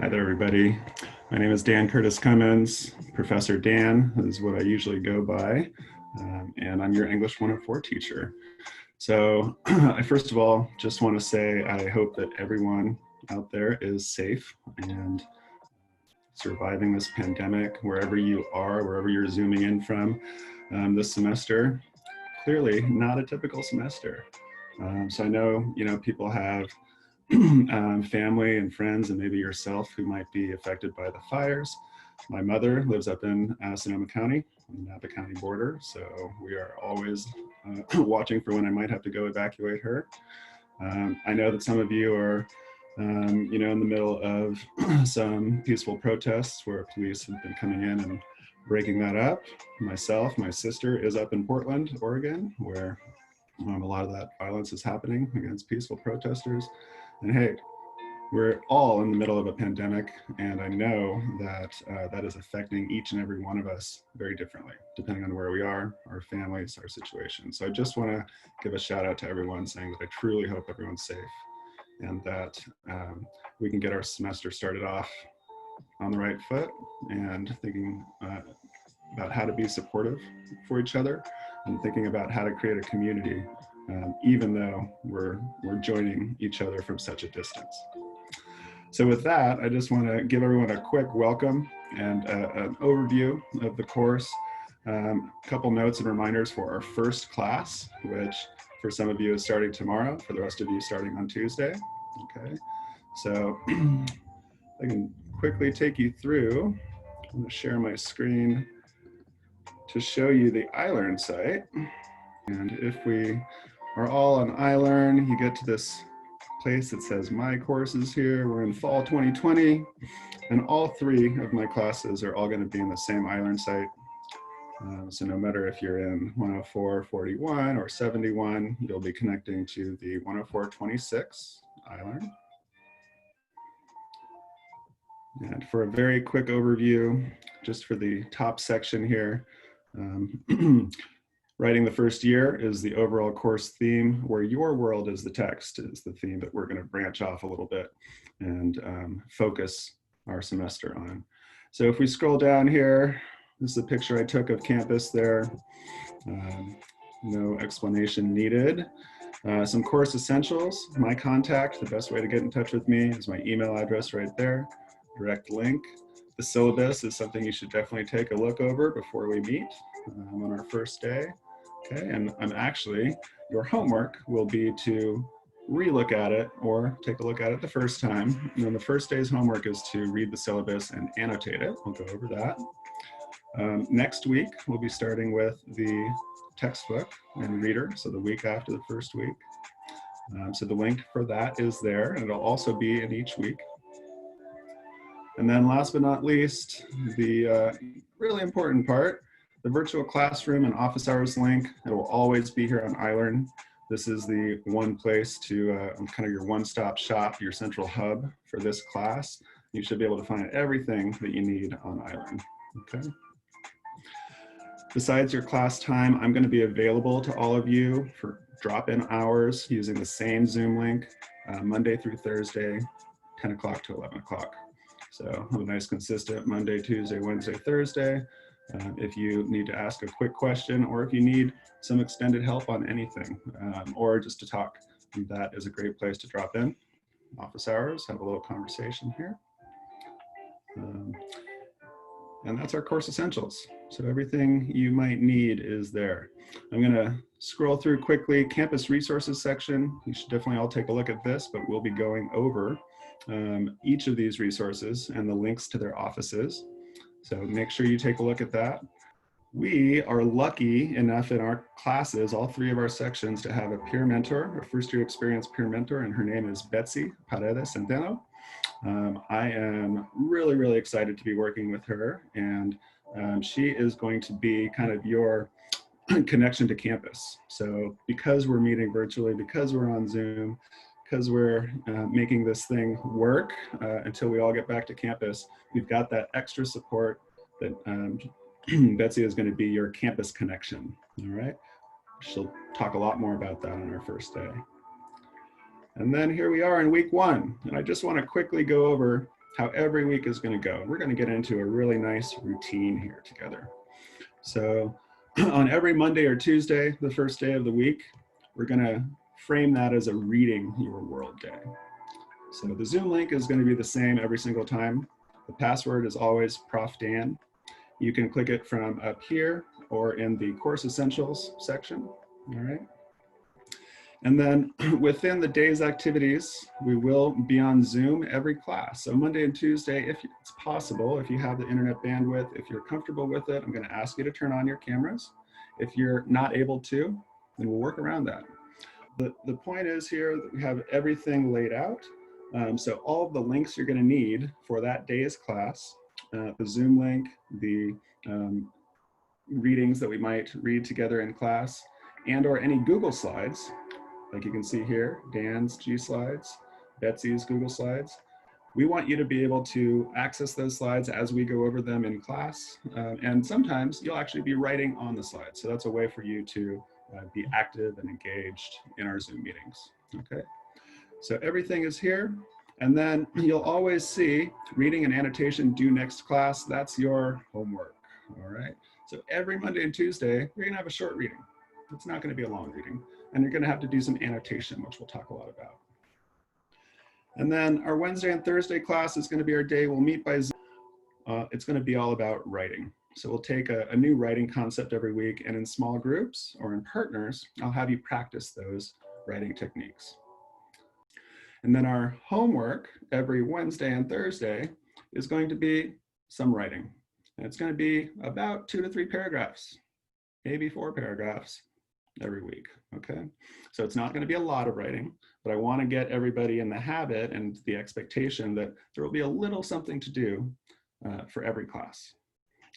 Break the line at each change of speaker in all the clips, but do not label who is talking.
Hi there, everybody. My name is Dan Curtis-Cummins. Professor Dan is what I usually go by, and I'm your English 104 teacher. So I first of all just want to say I hope that everyone out there is safe and surviving this pandemic wherever you are, wherever you're zooming in from this semester. Clearly not a typical semester. So I know, people have family and friends and maybe yourself who might be affected by the fires. My mother lives up in Sonoma County on the Napa County border, so we are always watching for when I might have to go evacuate her. I know that some of you are in the middle of some peaceful protests where police have been coming in and breaking that up. Myself, my sister is up in Portland, Oregon, where a lot of that violence is happening against peaceful protesters. And hey, we're all in the middle of a pandemic, and I know that that is affecting each and every one of us very differently, depending on where we are, our families, our situation. So I just want to give a shout out to everyone, saying that I truly hope everyone's safe and that we can get our semester started off on the right foot and thinking about how to be supportive for each other and thinking about how to create a community, even though we're joining each other from such a distance. So with that, I just want to give everyone a quick welcome and an overview of the course. A couple notes and reminders for our first class, which for some of you is starting tomorrow, for the rest of you starting on Tuesday. Okay, so I can quickly take you through. I'm going to share my screen to show you the iLearn site. And if we are all on iLearn, you get to this place that says my courses here. We're in fall 2020, and all three of my classes are all going to be in the same iLearn site. So no matter if you're in 104, 41, or 71, you'll be connecting to the 104, 26 iLearn. And for a very quick overview, just for the top section here, writing the first year is the overall course theme, where your world is the text is the theme that we're going to branch off a little bit and focus our semester on. So if we scroll down here, this is a picture I took of campus there. No explanation needed. Some course essentials, my contact, the best way to get in touch with me is my email address right there, direct link. The syllabus is something you should definitely take a look over before we meet on our first day. Okay, and your homework will be to relook at it or take a look at it the first time. And then the first day's homework is to read the syllabus and annotate it. We'll go over that. Next week, we'll be starting with the textbook and reader, so the week after the first week. So the link for that is there, and it'll also be in each week. And then last but not least, the really important part, the virtual classroom and office hours link. It will always be here on iLearn. This is the one place to kind of your one-stop shop, your central hub for this class. You should be able to find everything that you need on iLearn, okay? Besides your class time, I'm going to be available to all of you for drop-in hours using the same Zoom link, Monday through Thursday, 10 o'clock to 11 o'clock. So have a nice consistent Monday, Tuesday, Wednesday, Thursday. If you need to ask a quick question or if you need some extended help on anything or just to talk, that is a great place to drop in. Office hours, have a little conversation here. And that's our course essentials. So everything you might need is there. I'm going to scroll through quickly. Campus resources section. You should definitely all take a look at this, but we'll be going over each of these resources and the links to their offices. So make sure you take a look at that. We are lucky enough in our classes, all three of our sections, to have a peer mentor, a first year experience peer mentor, and her name is Betsy Paredes Centeno. I am really, really excited to be working with her, and she is going to be kind of your connection to campus. So because we're meeting virtually, because we're on Zoom, because we're making this thing work until we all get back to campus, we've got that extra support that Betsy is going to be your campus connection, all right? She'll talk a lot more about that on our first day. And then here we are in week one, and I just want to quickly go over how every week is going to go. We're going to get into a really nice routine here together. So on every Monday or Tuesday, the first day of the week, we're going to frame that as a reading your world day. So the Zoom link is going to be the same every single time. The password is always Prof. Dan. You can click it from up here or in the Course Essentials section, all right? And then within the day's activities, we will be on Zoom every class. So Monday and Tuesday, if it's possible, if you have the internet bandwidth, if you're comfortable with it, I'm going to ask you to turn on your cameras. If you're not able to, then we'll work around that. The point is here that we have everything laid out. So all of the links you're going to need for that day's class, the Zoom link, the readings that we might read together in class, and or any Google Slides, like you can see here, Dan's G Slides, Betsy's Google Slides. We want you to be able to access those slides as we go over them in class. And sometimes you'll actually be writing on the slides. So that's a way for you to be active and engaged in our Zoom meetings, okay? So everything is here. And then you'll always see reading and annotation due next class. That's your homework, all right? So every Monday and Tuesday, you're gonna have a short reading. It's not gonna be a long reading. And you're gonna have to do some annotation, which we'll talk a lot about. And then our Wednesday and Thursday class is gonna be our day we'll meet by Zoom. It's gonna be all about writing. So we'll take a new writing concept every week, and in small groups or in partners, I'll have you practice those writing techniques. And then our homework every Wednesday and Thursday is going to be some writing. And it's going to be about 2 to 3 paragraphs, maybe 4 paragraphs every week, okay? So it's not going to be a lot of writing, but I want to get everybody in the habit and the expectation that there will be a little something to do for every class.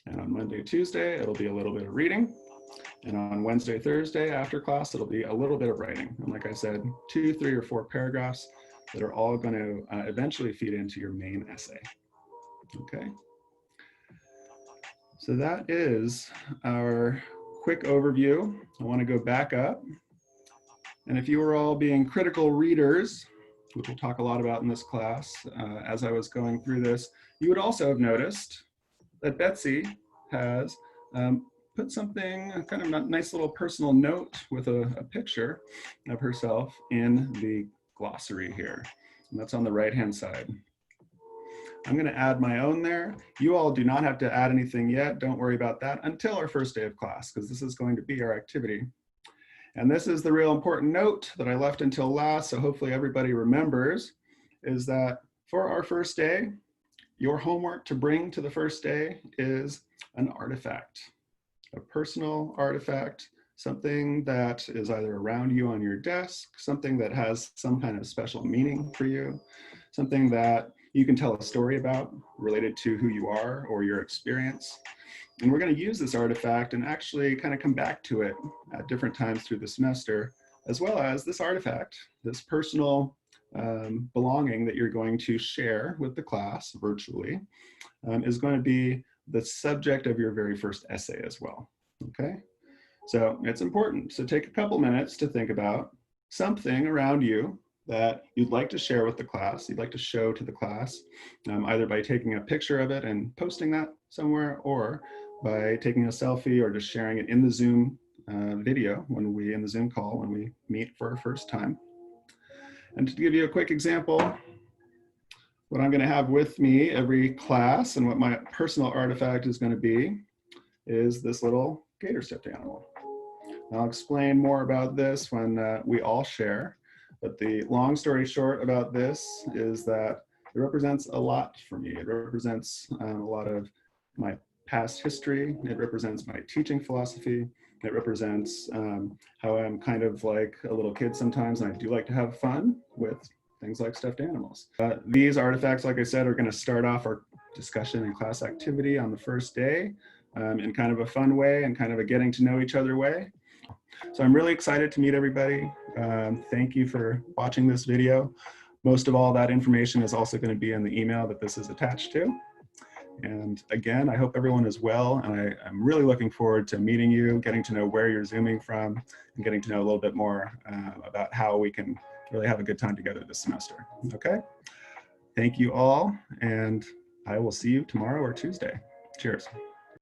And on Monday, Tuesday, it'll be a little bit of reading. And on Wednesday, Thursday, after class, it'll be a little bit of writing. And like I said, 2, 3, or 4 paragraphs that are all going to eventually feed into your main essay, okay? So that is our quick overview. I want to go back up. And if you were all being critical readers, which we'll talk a lot about in this class, as I was going through this, you would also have noticed that Betsy has put something, kind of a nice little personal note with a picture of herself in the glossary here. And that's on the right-hand side. I'm going to add my own there. You all do not have to add anything yet. Don't worry about that until our first day of class, because this is going to be our activity. And this is the real important note that I left until last, so hopefully everybody remembers, is that for our first day, your homework to bring to the first day is an artifact, a personal artifact, something that is either around you on your desk, something that has some kind of special meaning for you, something that you can tell a story about related to who you are or your experience. And we're going to use this artifact and actually kind of come back to it at different times through the semester, as well as this artifact, this personal belonging that you're going to share with the class virtually, is going to be the subject of your very first essay as well, okay? So it's important. So take a couple minutes to think about something around you that you'd like to share with the class, you'd like to show to the class, either by taking a picture of it and posting that somewhere, or by taking a selfie or just sharing it in the Zoom video in the Zoom call when we meet for our first time. And to give you a quick example, what I'm going to have with me every class and what my personal artifact is going to be is this little gator stuffed animal. I'll explain more about this when we all share, but the long story short about this is that it represents a lot for me. It represents a lot of my past history. It represents my teaching philosophy. It represents how I'm kind of like a little kid sometimes, and I do like to have fun with things like stuffed animals. These artifacts, like I said, are going to start off our discussion and class activity on the first day in kind of a fun way and kind of a getting to know each other way. So I'm really excited to meet everybody. Thank you for watching this video. Most of all, that information is also going to be in the email that this is attached to. And again, I hope everyone is well, and I'm really looking forward to meeting you, getting to know where you're Zooming from, and getting to know a little bit more about how we can really have a good time together this semester. Okay? Thank you all, and I will see you tomorrow or Tuesday. Cheers.